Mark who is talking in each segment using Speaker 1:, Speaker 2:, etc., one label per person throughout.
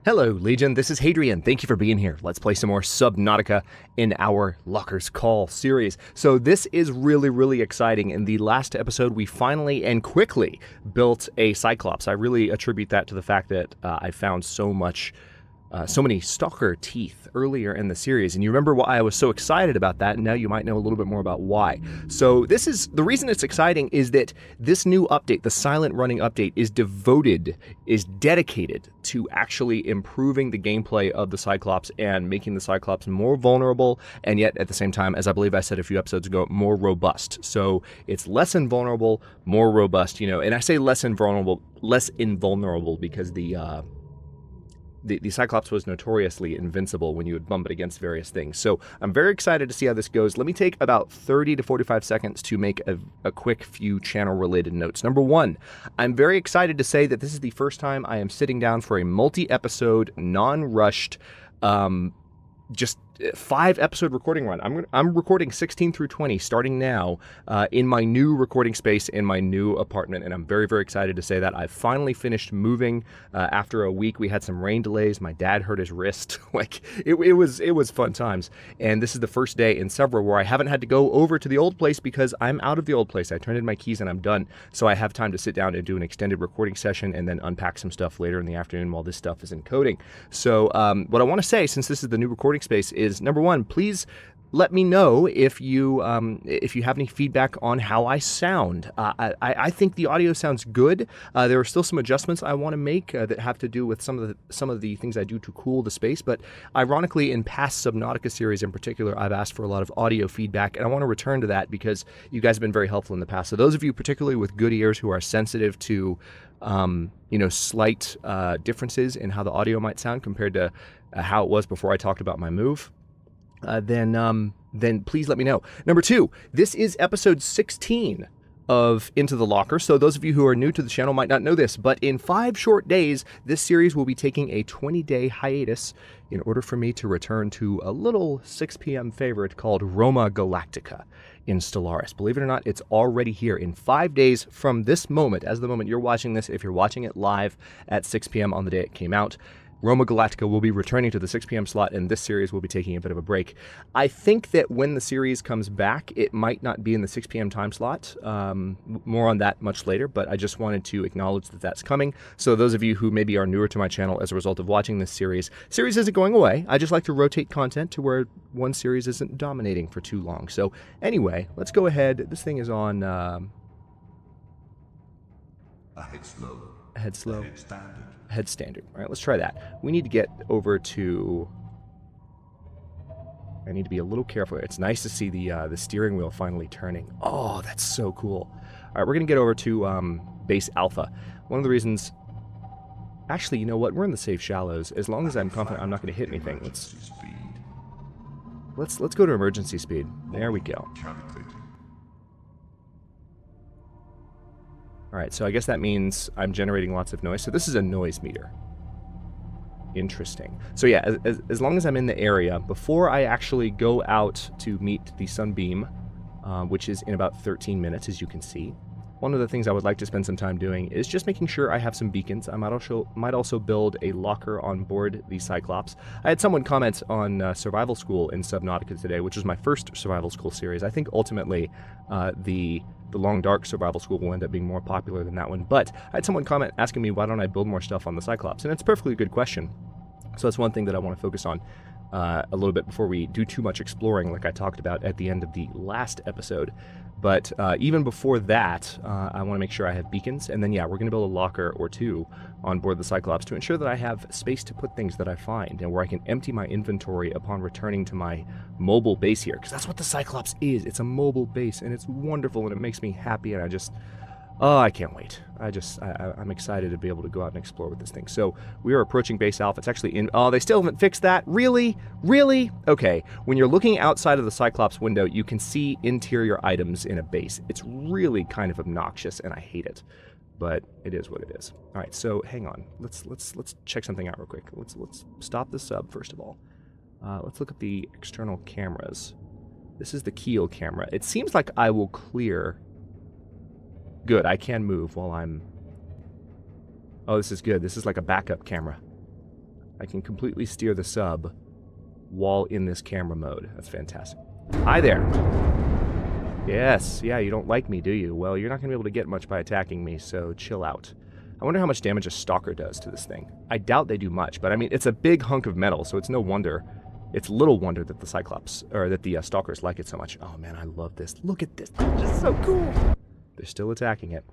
Speaker 1: Hello, Legion. This is Hadrian. Thank you for being here. Let's play some more Subnautica in our Locker's Call series. So this is really exciting. In the last episode, we finally and quickly built a Cyclops. I really attribute that to the fact that I found so many stalker teeth earlier in the series, and you remember why I was so excited about that, and now you might know a little bit more about why. So this is the reason it's exciting, is that this new update, the silent running update, is dedicated to actually improving the gameplay of the Cyclops and making the Cyclops more vulnerable, and yet at the same time, as I believe I said a few episodes ago, more robust. So it's less invulnerable, more robust, and I say less invulnerable because the Cyclops was notoriously invincible when you would bump it against various things. So I'm very excited to see how this goes. Let me take about 30 to 45 seconds to make a quick few channel-related notes. Number one, I'm very excited to say that this is the first time I am sitting down for a multi-episode, non-rushed, just 5-episode recording run. I'm recording 16 through 20 starting now in my new recording space in my new apartment, and I'm very excited to say that I've finally finished moving after a week. We had some rain delays. My dad hurt his wrist. It was fun times, and this is the first day in several where I haven't had to go over to the old place because I'm out of the old place. I turned in my keys and I'm done, so I have time to sit down and do an extended recording session and then unpack some stuff later in the afternoon while this stuff is encoding. So what I want to say, since this is the new recording space, is number one, please let me know if you have any feedback on how I sound. I think the audio sounds good. There are still some adjustments I want to make that have to do with some of the things I do to cool the space. But ironically, in past Subnautica series in particular, I've asked for a lot of audio feedback, and I want to return to that because you guys have been very helpful in the past. So those of you particularly with good ears who are sensitive to slight differences in how the audio might sound compared to how it was before I talked about my move, then please let me know. Number two, this is episode 16 of Into the Locker. So those of you who are new to the channel might not know this, but in 5 short days, this series will be taking a 20-day hiatus in order for me to return to a little 6 p.m. favorite called Roma Galactica in Stellaris. Believe it or not, it's already here. In 5 days from this moment, as the moment you're watching this, if you're watching it live at 6 p.m. on the day it came out, Roma Galactica will be returning to the 6 p.m. slot, and this series will be taking a bit of a break. I think that when the series comes back, it might not be in the 6 p.m. time slot. More on that much later, but I just wanted to acknowledge that that's coming. So those of you who maybe are newer to my channel as a result of watching this series isn't going away. I just like to rotate content to where one series isn't dominating for too long. So anyway, let's go ahead. This thing is on...
Speaker 2: Head slow.
Speaker 1: Head slow.
Speaker 2: Head standard.
Speaker 1: Head standard. All right, let's try that. We need to get over to... I need to be a little careful. It's nice to see the steering wheel finally turning. Oh, that's so cool. All right, we're going to get over to base alpha. One of the reasons... Actually, you know what? We're in the safe shallows. As long as I'm confident I'm not going to hit anything. Let's go to emergency speed. There we go. Alright, so I guess that means I'm generating lots of noise. So this is a noise meter. Interesting. So yeah, as long as I'm in the area, before I actually go out to meet the Sunbeam, which is in about 13 minutes, as you can see, one of the things I would like to spend some time doing is just making sure I have some beacons. I might also build a locker on board the Cyclops. I had someone comment on Survival School in Subnautica today, which is my first Survival School series. I think ultimately the Long Dark Survival School will end up being more popular than that one. But I had someone comment asking me why don't I build more stuff on the Cyclops, and it's a perfectly good question. So that's one thing that I want to focus on a little bit before we do too much exploring like I talked about at the end of the last episode. But even before that, I want to make sure I have beacons, and then yeah, we're going to build a locker or two on board the Cyclops to ensure that I have space to put things that I find, and where I can empty my inventory upon returning to my mobile base here, because that's what the Cyclops is. It's a mobile base, and it's wonderful, and it makes me happy, and I can't wait. I'm excited to be able to go out and explore with this thing. So we are approaching base alpha. It's actually in... Oh, they still haven't fixed that? Really? Really? Okay. When you're looking outside of the Cyclops window, you can see interior items in a base. It's really kind of obnoxious, and I hate it. But it is what it is. All right, so hang on. Let's check something out real quick. Let's stop the sub, first of all. Let's look at the external cameras. This is the keel camera. It seems like I will clear... Good, I can move while I'm... Oh, this is good. This is like a backup camera. I can completely steer the sub while in this camera mode. That's fantastic. Hi there. Yes, yeah, you don't like me, do you? Well, you're not going to be able to get much by attacking me, so chill out. I wonder how much damage a stalker does to this thing. I doubt they do much, but I mean, it's a big hunk of metal, so it's no wonder. It's little wonder that the Cyclops, or that the stalkers like it so much. Oh man, I love this. Look at this. This is so cool. They're still attacking it.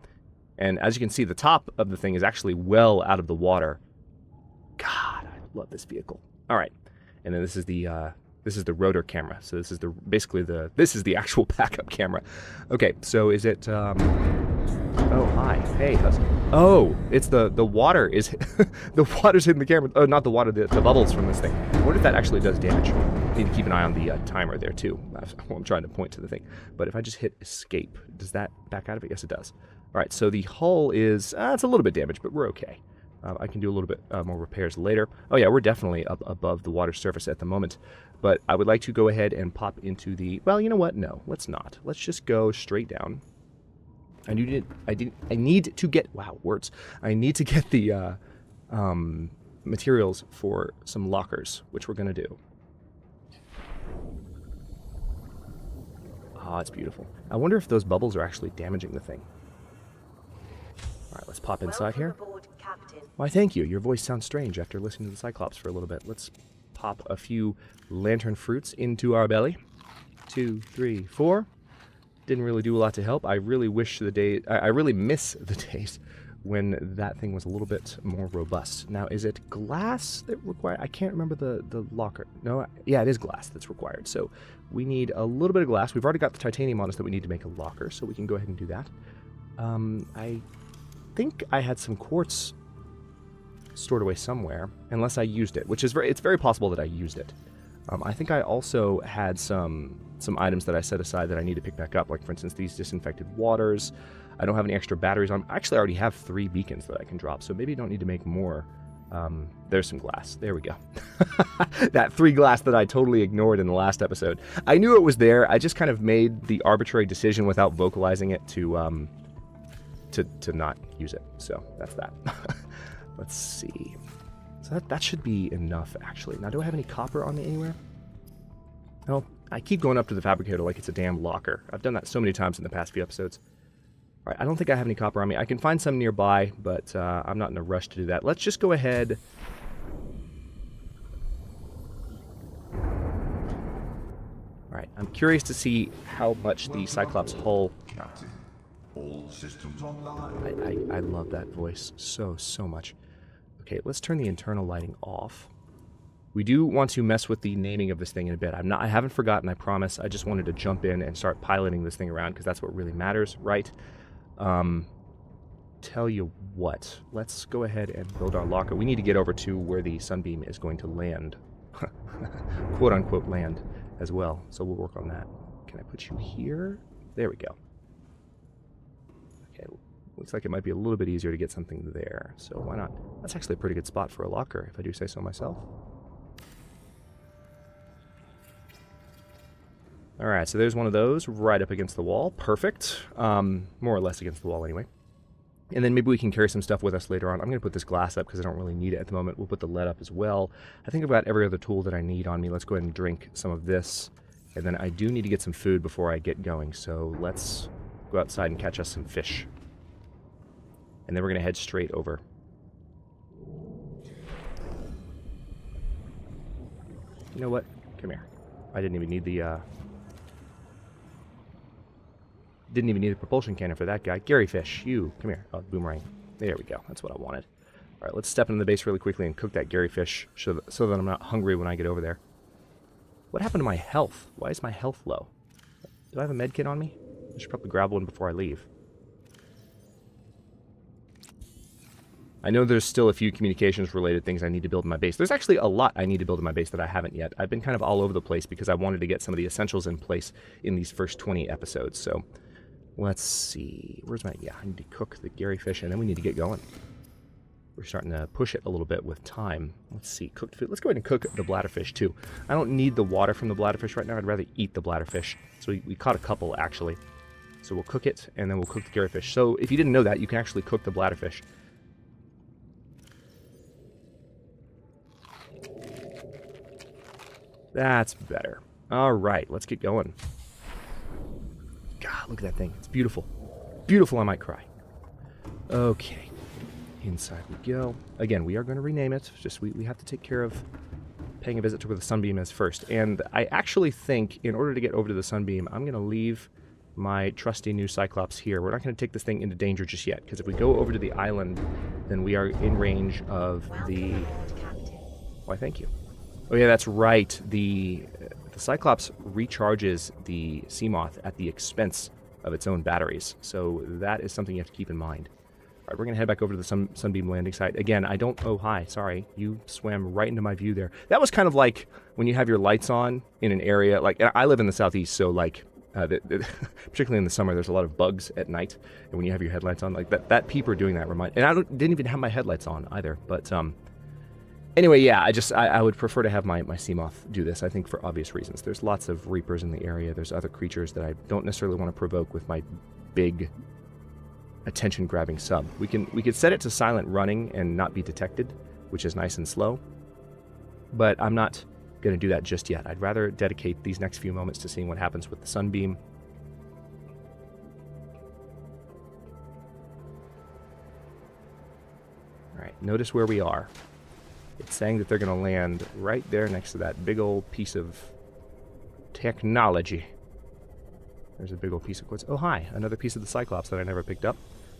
Speaker 1: And as you can see, the top of the thing is actually well out of the water. God, I love this vehicle. All right. And then this is the rotor camera. So this is this is the actual backup camera. Okay, so is it oh, hi. Hey, how's it? Oh, it's the water is the water's hitting the camera. Oh, not the water, the bubbles from this thing. I wonder if that actually does damage. I need to keep an eye on the timer there too. I'm trying to point to the thing. But if I just hit escape, does that back out of it? Yes, it does. All right, so the hull is it's a little bit damaged, but we're okay. I can do a little bit more repairs later. Oh yeah, we're definitely up above the water surface at the moment. But I would like to go ahead and pop into the... Well, you know what? No, let's not. Let's just go straight down. I need to get... Wow, words. I need to get the materials for some lockers, which we're going to do. Ah, it's beautiful. I wonder if those bubbles are actually damaging the thing. All right, let's pop inside here. Why, thank you. Your voice sounds strange after listening to the Cyclops for a little bit. Let's pop a few lantern fruits into our belly. 2, 3, 4. Didn't really do a lot to help. I really wish the day... I really miss the days when that thing was a little bit more robust. Now, is it glass that required... I can't remember the locker. No, yeah, it is glass that's required. So we need a little bit of glass. We've already got the titanium on us that we need to make a locker, so we can go ahead and do that. I think I had some quartz stored away somewhere, unless I used it, which is it's very possible that I used it. I think I also had some items that I set aside that I need to pick back up, like for instance these disinfected waters. I don't have any extra batteries on. Actually, I already have 3 beacons that I can drop, so maybe I don't need to make more. There's some glass. There we go. That 3 glass that I totally ignored in the last episode. I knew it was there. I just kind of made the arbitrary decision without vocalizing it to not use it. So that's that. Let's see. So that should be enough, actually. Now, do I have any copper on me anywhere? No. I keep going up to the fabricator like it's a damn locker. I've done that so many times in the past few episodes. All right, I don't think I have any copper on me. I can find some nearby, but I'm not in a rush to do that. Let's just go ahead. All right, I'm curious to see how much the Cyclops hull...
Speaker 2: Captain, all systems online.
Speaker 1: I love that voice so much. Okay, let's turn the internal lighting off. We do want to mess with the naming of this thing in a bit. I haven't forgotten, I promise. I just wanted to jump in and start piloting this thing around because that's what really matters, right? Tell you what, let's go ahead and build our locker. We need to get over to where the Sunbeam is going to land. Quote unquote land as well. So we'll work on that. Can I put you here? There we go. Okay, looks like it might be a little bit easier to get something there. So why not? That's actually a pretty good spot for a locker, if I do say so myself. Alright, so there's one of those right up against the wall. Perfect. More or less against the wall anyway. And then maybe we can carry some stuff with us later on. I'm going to put this glass up because I don't really need it at the moment. We'll put the lead up as well. I think I've got every other tool that I need on me. Let's go ahead and drink some of this. And then I do need to get some food before I get going. So let's go outside and catch us some fish. And then we're going to head straight over. You know what? Come here. I didn't even need the... Didn't even need a propulsion cannon for that guy. Gary Fish, you, come here. Oh, boomerang. There we go. That's what I wanted. All right, let's step into the base really quickly and cook that Gary Fish so that I'm not hungry when I get over there. What happened to my health? Why is my health low? Do I have a med kit on me? I should probably grab one before I leave. I know there's still a few communications-related things I need to build in my base. There's actually a lot I need to build in my base that I haven't yet. I've been kind of all over the place because I wanted to get some of the essentials in place in these first 20 episodes, so... Let's see. Where's my... Yeah, I need to cook the Gary Fish, and then we need to get going. We're starting to push it a little bit with time. Let's see. Cooked food. Let's go ahead and cook the bladderfish, too. I don't need the water from the bladderfish right now. I'd rather eat the bladderfish. So we caught a couple, actually. So we'll cook it, and then we'll cook the Gary Fish. So if you didn't know that, you can actually cook the bladderfish. That's better. All right, let's get going. God, look at that thing. It's beautiful. Beautiful, I might cry. Okay. Inside we go. Again, we are going to rename it. Just we have to take care of paying a visit to where the Sunbeam is first. And I actually think in order to get over to the Sunbeam, I'm going to leave my trusty new Cyclops here. We're not going to take this thing into danger just yet, because if we go over to the island, then we are in range of the... Why, thank you. Oh yeah, that's right. The Cyclops recharges the Seamoth at the expense of its own batteries. So that is something you have to keep in mind. All right, we're going to head back over to the Sunbeam landing site. Again, I don't... Oh, hi. Sorry. You swam right into my view there. That was kind of like when you have your lights on in an area. Like, I live in the southeast, so like... particularly in the summer, there's a lot of bugs at night. And when you have your headlights on, like that peeper doing that and I didn't even have my headlights on either. But anyway, yeah, I would prefer to have my Seamoth do this, I think, for obvious reasons. There's lots of Reapers in the area. There's other creatures that I don't necessarily want to provoke with my big... attention-grabbing sub. We could set it to silent running and not be detected, which is nice and slow, but I'm not going to do that just yet. I'd rather dedicate these next few moments to seeing what happens with the Sunbeam. Alright, notice where we are. It's saying that they're going to land right there next to that big old piece of technology. There's a big old piece of quartz. Oh, hi, another piece of the Cyclops that I never picked up.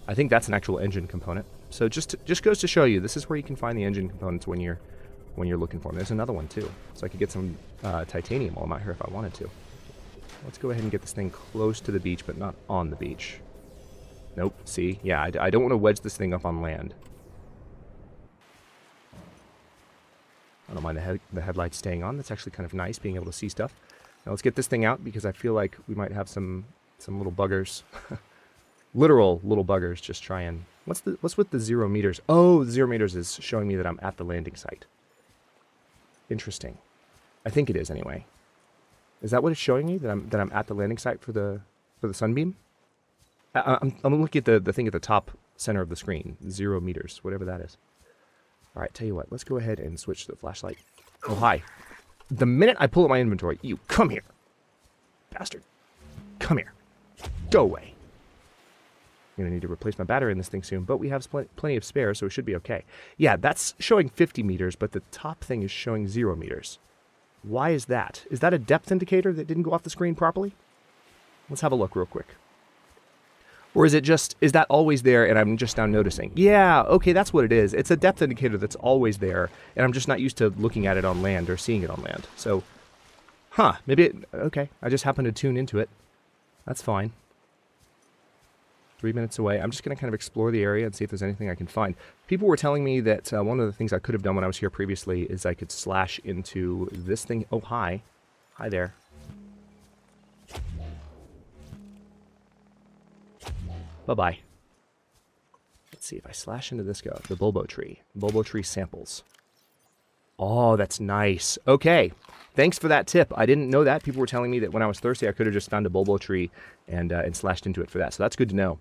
Speaker 1: I think that's an actual engine component. So just goes to show you, this is where you can find the engine components when you're looking for them. There's another one too. So I could get some titanium while I'm out here if I wanted to. Let's go ahead and get this thing close to the beach, but not on the beach. Nope. See? Yeah, I don't want to wedge this thing up on land. I don't mind the headlights staying on. That's actually kind of nice, being able to see stuff. Now let's get this thing out, because I feel like we might have some little buggers. Literal little buggers just try and... What's with the 0 meters? Oh, the 0 meters is showing me that I'm at the landing site. Interesting. I think it is anyway. Is that what it's showing me? That I'm at the landing site for the Sunbeam? I'm looking at the thing at the top center of the screen. 0 meters, whatever that is. All right, tell you what. Let's go ahead and switch to the flashlight. Oh, hi. The minute I pull up my inventory, you come here. Bastard. Come here. Go away. I'm going to need to replace my battery in this thing soon, but we have plenty of spare, so it should be okay. Yeah, that's showing 50 meters, but the top thing is showing 0 meters. Why is that? Is that a depth indicator that didn't go off the screen properly? Let's have a look real quick. Or is that always there and I'm just now noticing? Yeah, okay, that's what it is. It's a depth indicator that's always there, and I'm just not used to looking at it on land or seeing it on land. So, okay, I just happened to tune into it. That's fine. 3 minutes away. I'm just going to kind of explore the area and see if there's anything I can find. People were telling me that one of the things I could have done when I was here previously is I could slash into this thing. Oh, hi. Hi there. Bye-bye. Let's see if I slash into this guy. The Bulbo tree. Bulbo tree samples. Oh, that's nice. Okay. Thanks for that tip. I didn't know that. People were telling me that when I was thirsty, I could have just found a Bulbo tree and slashed into it for that. So that's good to know.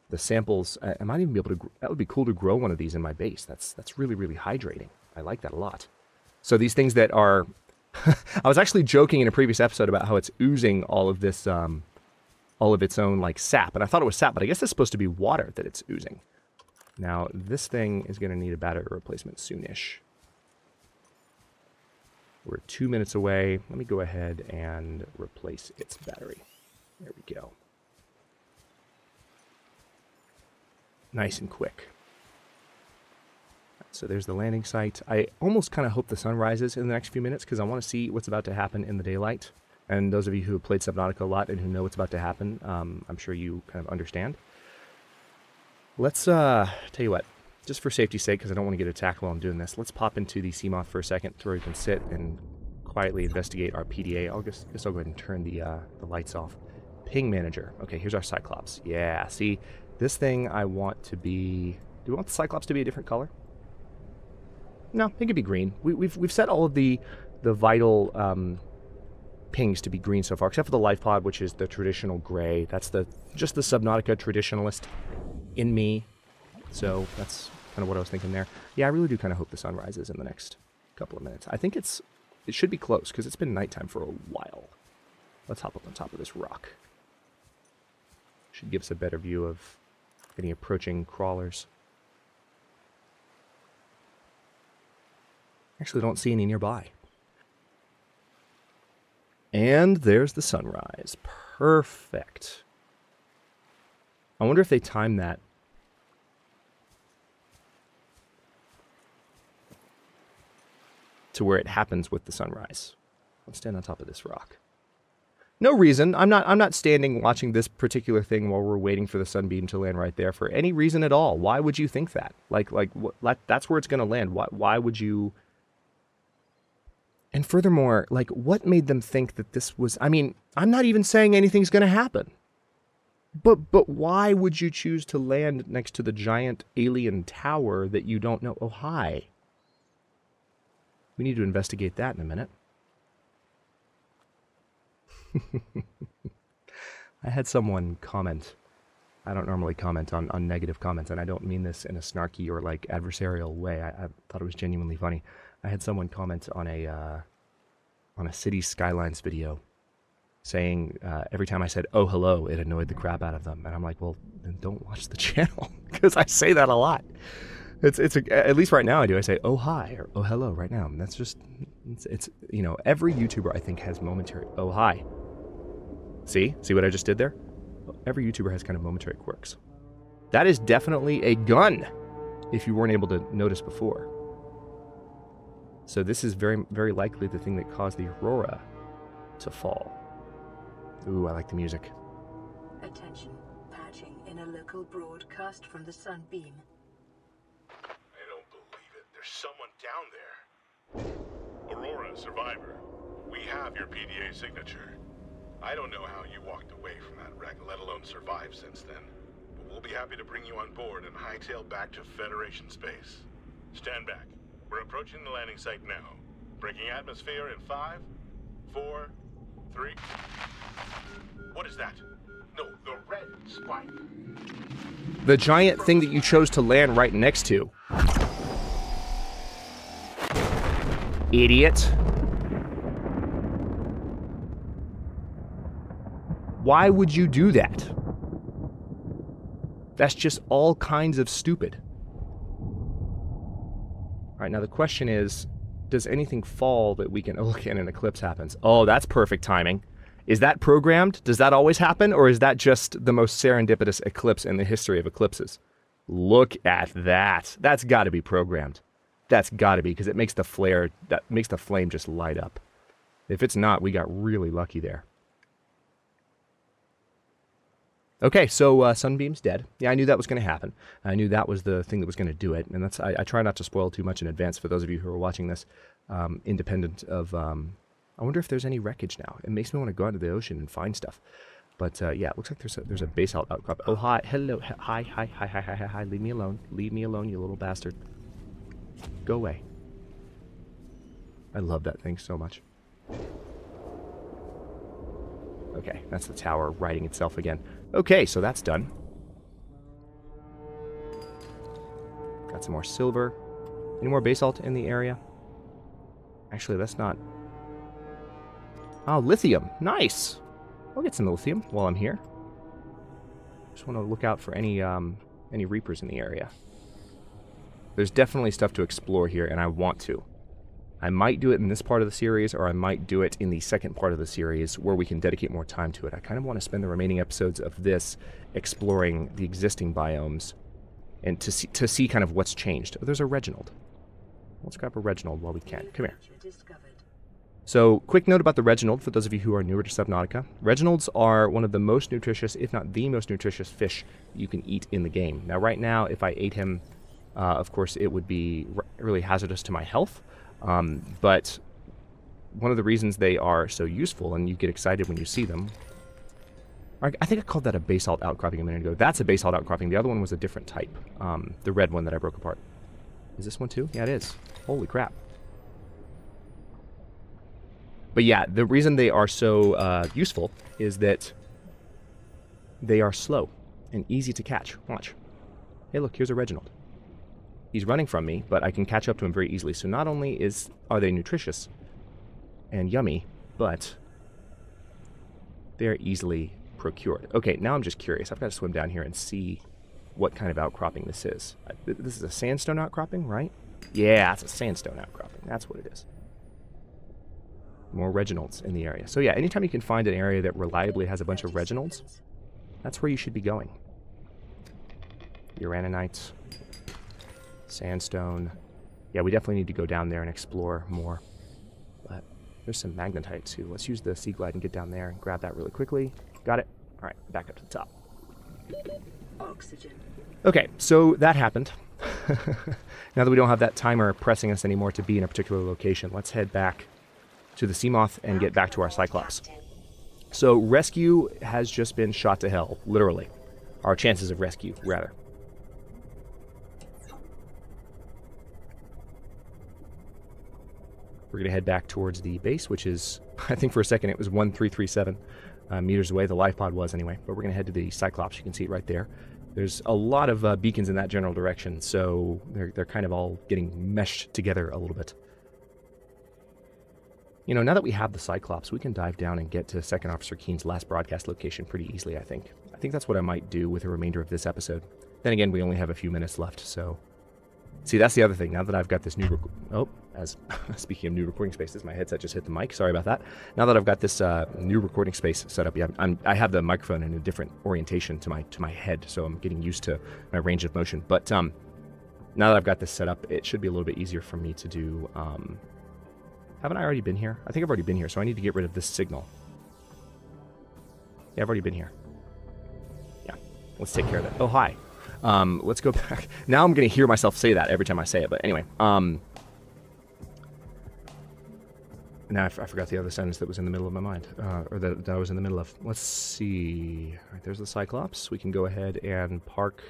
Speaker 1: The samples, I might even be able to... That would be cool to grow one of these in my base. That's really, really hydrating. I like that a lot. So these things that are... I was actually joking in a previous episode about how it's oozing all of this... all of its own, like, sap. And I thought it was sap, but I guess it's supposed to be water that it's oozing. Now, this thing is going to need a battery replacement soonish. We're 2 minutes away. Let me go ahead and replace its battery. There we go. Nice and quick. So there's the landing site. I almost kind of hope the sun rises in the next few minutes because I want to see what's about to happen in the daylight. And those of you who have played Subnautica a lot and who know what's about to happen, I'm sure you kind of understand. Let's, tell you what, just for safety's sake, because I don't want to get attacked while I'm doing this, let's pop into the Seamoth for a second to where we can sit and quietly investigate our PDA. I'll guess I'll go ahead and turn the lights off. Ping manager. Okay, here's our Cyclops. Yeah, see, this thing I want to be... Do we want the Cyclops to be a different color? No, it could be green. We've set all of the vital... pings to be green so far, except for the life pod, which is the traditional gray. That's just the Subnautica traditionalist in me. So that's kind of what I was thinking there. Yeah, I really do kind of hope the sun rises in the next couple of minutes. I think it's It should be close, because it's been nighttime for a while. Let's hop up on top of this rock. Should give us a better view of any approaching crawlers. Actually, don't see any nearby. And there's the sunrise. Perfect. I wonder if they timed that. To where it happens with the sunrise. Let's stand on top of this rock. No reason. I'm not standing watching this particular thing while we're waiting for the sunbeam to land right there for any reason at all. Why would you think that? That's where it's going to land. Why would you? And furthermore, like, what made them think that this was... I mean, I'm not even saying anything's going to happen. But why would you choose to land next to the giant alien tower that you don't know? Oh, hi. We need to investigate that in a minute. I had someone comment. I don't normally comment on negative comments, and I don't mean this in a snarky or, like, adversarial way. I thought it was genuinely funny. I had someone comment on a City Skylines video saying every time I said, oh, hello, it annoyed the crap out of them. And I'm like, well, then don't watch the channel, because I say that a lot. At least right now I do. I say, oh, hi, or oh, hello, right now. And that's just, it's you know, every YouTuber, I think, has momentary, oh, hi. See what I just did there? Every YouTuber has kind of momentary quirks. That is definitely a gun, if you weren't able to notice before. So this is very, very likely the thing that caused the aurora to fall. Ooh, I like the music.
Speaker 3: Attention, patching in a local broadcast from the Sunbeam.
Speaker 4: I don't believe it. There's someone down there. Aurora, survivor. We have your PDA signature. I don't know how you walked away from that wreck, let alone survived since then. But we'll be happy to bring you on board and hightail back to Federation space. Stand back. We're approaching the landing site now. Breaking atmosphere in 5, 4, 3... What is that? No, the red spike.
Speaker 1: The giant thing that you chose to land right next to. Idiot. Why would you do that? That's just all kinds of stupid. Alright, now the question is, does anything fall that we can... Oh, look, and an eclipse happens. Oh, that's perfect timing. Is that programmed? Does that always happen? Or is that just the most serendipitous eclipse in the history of eclipses? Look at that. That's got to be programmed. That's got to be, because it makes the flare... That makes the flame just light up. If it's not, we got really lucky there. Okay, so Sunbeam's dead. Yeah, I knew that was going to happen. I knew that was the thing that was going to do it, and that's I try not to spoil too much in advance for those of you who are watching this, independent of... I wonder if there's any wreckage now. It makes me want to go out into the ocean and find stuff. But yeah, it looks like there's a basalt outcrop. Oh, hi, hello, hi, leave me alone. Leave me alone, you little bastard. Go away. I love that thing so much. Okay, that's the tower righting itself again. Okay, so that's done. Got some more silver. Any more basalt in the area? Actually, that's not... Oh, lithium. Nice! I'll get some lithium while I'm here. Just want to look out for any reapers in the area. There's definitely stuff to explore here, and I want to. I might do it in this part of the series, or I might do it in the second part of the series where we can dedicate more time to it. I kind of want to spend the remaining episodes of this exploring the existing biomes and to see kind of what's changed. Oh, there's a Reginald. Let's grab a Reginald while we can. Come here. So, quick note about the Reginald, for those of you who are newer to Subnautica. Reginalds are one of the most nutritious, if not the most nutritious fish you can eat in the game. Now, right now, if I ate him, of course, it would be really hazardous to my health. But one of the reasons they are so useful, and you get excited when you see them... I think I called that a basalt outcropping a minute ago. That's a basalt outcropping. The other one was a different type. The red one that I broke apart. Is this one too? Yeah, it is. Holy crap. But yeah, the reason they are so useful is that they are slow and easy to catch. Watch. Hey, look, here's a Reginald. He's running from me, but I can catch up to him very easily. So not only are they nutritious, and yummy, but they're easily procured. Okay, now I'm just curious. I've got to swim down here and see what kind of outcropping this is. This is a sandstone outcropping, right? Yeah, it's a sandstone outcropping. That's what it is. More Reginalds in the area. So yeah, anytime you can find an area that reliably has a bunch of Reginalds, that's where you should be going. Uraninites, sandstone. Yeah, we definitely need to go down there and explore more. But there's some magnetite too. Let's use the Sea Glide and get down there and grab that really quickly. Got it. All right, back up to the top.
Speaker 3: Oxygen.
Speaker 1: Okay, so that happened. Now that we don't have that timer pressing us anymore to be in a particular location, let's head back to the Seamoth and get back to our Cyclops. So rescue has just been shot to hell, literally. Our chances of rescue, rather. We're going to head back towards the base, which is, I think for a second it was 1337 meters away. The life pod was anyway. But we're going to head to the Cyclops. You can see it right there. There's a lot of beacons in that general direction, so they're kind of all getting meshed together a little bit. You know, now that we have the Cyclops, we can dive down and get to Second Officer Keen's last broadcast location pretty easily, I think. I think that's what I might do with the remainder of this episode. Then again, we only have a few minutes left, so... See, that's the other thing. Now that I've got this new... speaking of new recording spaces, my headset just hit the mic. Sorry about that. Now that I've got this new recording space set up, yeah, I have the microphone in a different orientation to my head, so I'm getting used to my range of motion. But now that I've got this set up, it should be a little bit easier for me to do... Haven't I already been here? I think I've already been here, so I need to get rid of this signal. Yeah, I've already been here. Yeah, let's take care of that. Oh, hi. Let's go back. Now I'm going to hear myself say that every time I say it, but anyway. Now I forgot the other sentence that was in the middle of my mind, or that I was in the middle of. Let's see. All right, there's the Cyclops. We can go ahead and park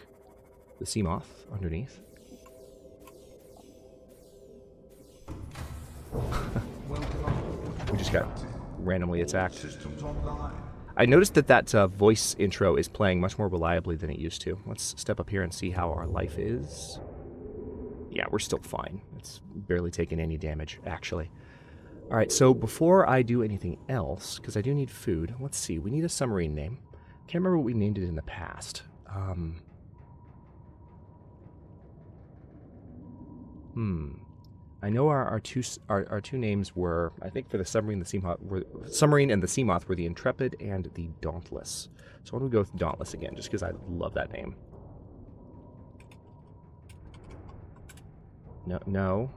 Speaker 1: the Seamoth underneath. We just got randomly attacked.
Speaker 2: Systems online.
Speaker 1: I noticed that voice intro is playing much more reliably than it used to. Let's step up here and see how our life is. Yeah, we're still fine. It's barely taken any damage, actually. All right, so before I do anything else, because I do need food, let's see. We need a submarine name. Can't remember what we named it in the past. I know our two names were, I think for the submarine, submarine and the Seamoth were the Intrepid and the Dauntless. So I'm gonna go with Dauntless again, just because I love that name. No.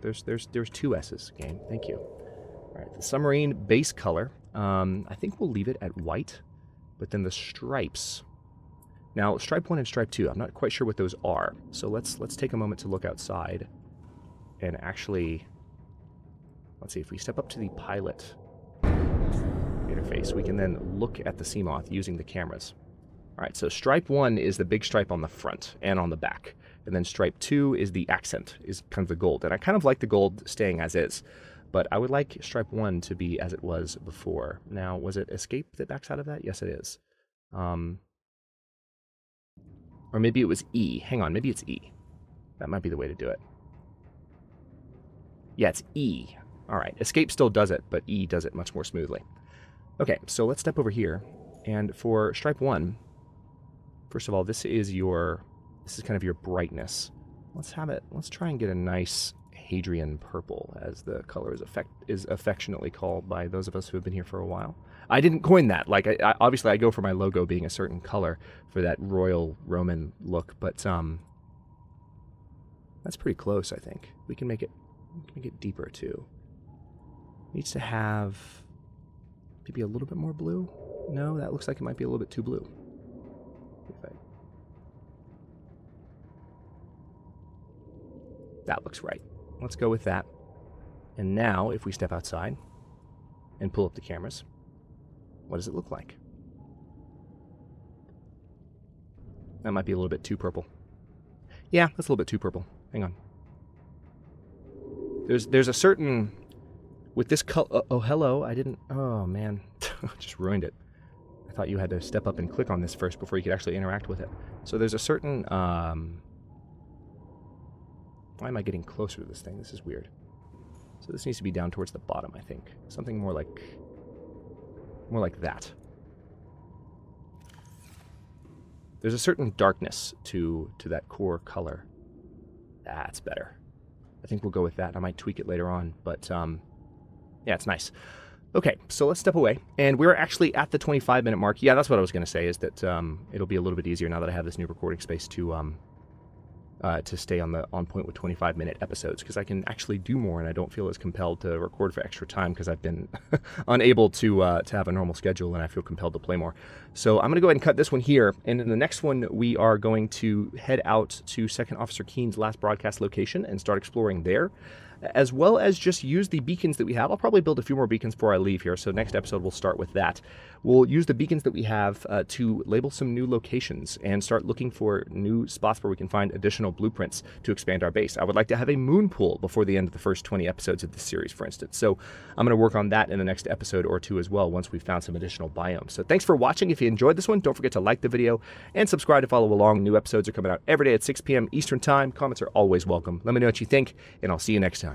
Speaker 1: There's two S's. Game. Thank you. All right, the submarine base color. I think we'll leave it at white, but then the stripes. Now, stripe 1 and stripe 2. I'm not quite sure what those are. So let's take a moment to look outside. And actually, let's see, if we step up to the pilot interface, we can then look at the Seamoth using the cameras. All right, so stripe 1 is the big stripe on the front and on the back. And then stripe 2 is the accent, is kind of the gold. And I kind of like the gold staying as is. But I would like stripe 1 to be as it was before. Now, was it escape that backs out of that? Yes, it is. Or maybe it was E. Hang on, maybe it's E. That might be the way to do it. Yeah, it's E. All right, escape still does it, but E does it much more smoothly. Okay, so let's step over here. And for stripe 1, first of all, this is kind of your brightness. Let's try and get a nice Hadrian purple, as the color is affectionately called by those of us who have been here for a while. I didn't coin that. Like, obviously I go for my logo being a certain color for that royal Roman look, but that's pretty close, I think. We can make it deeper too. Needs to have maybe a little bit more blue. No, that looks like it might be a little bit too blue. That looks right. Let's go with that. And now, if we step outside and pull up the cameras, what does it look like? That might be a little bit too purple. Yeah, that's a little bit too purple. Hang on. There's a certain... With this color... Oh, hello. I didn't... Oh, man. Just ruined it. I thought you had to step up and click on this first before you could actually interact with it. So there's a certain... Why am I getting closer to this thing? This is weird. So this needs to be down towards the bottom, I think. Something more like that. There's a certain darkness to that core color. That's better. I think we'll go with that. I might tweak it later on, but yeah, it's nice. Okay, so let's step away, and we're actually at the 25-minute mark. Yeah, that's what I was going to say, is that it'll be a little bit easier now that I have this new recording space to stay on point with 25-minute episodes, because I can actually do more, and I don't feel as compelled to record for extra time because I've been unable to have a normal schedule, and I feel compelled to play more. So I'm going to go ahead and cut this one here, and in the next one we are going to head out to Second Officer Keen's last broadcast location and start exploring there, as well as just use the beacons that we have. I'll probably build a few more beacons before I leave here, so next episode we'll start with that. We'll use the beacons that we have to label some new locations and start looking for new spots where we can find additional blueprints to expand our base. I would like to have a moon pool before the end of the first 20 episodes of this series, for instance. So I'm going to work on that in the next episode or two as well, once we've found some additional biomes. So thanks for watching. If you enjoyed this one, don't forget to like the video and subscribe to follow along. New episodes are coming out every day at 6 p.m. Eastern Time. Comments are always welcome. Let me know what you think, and I'll see you next time.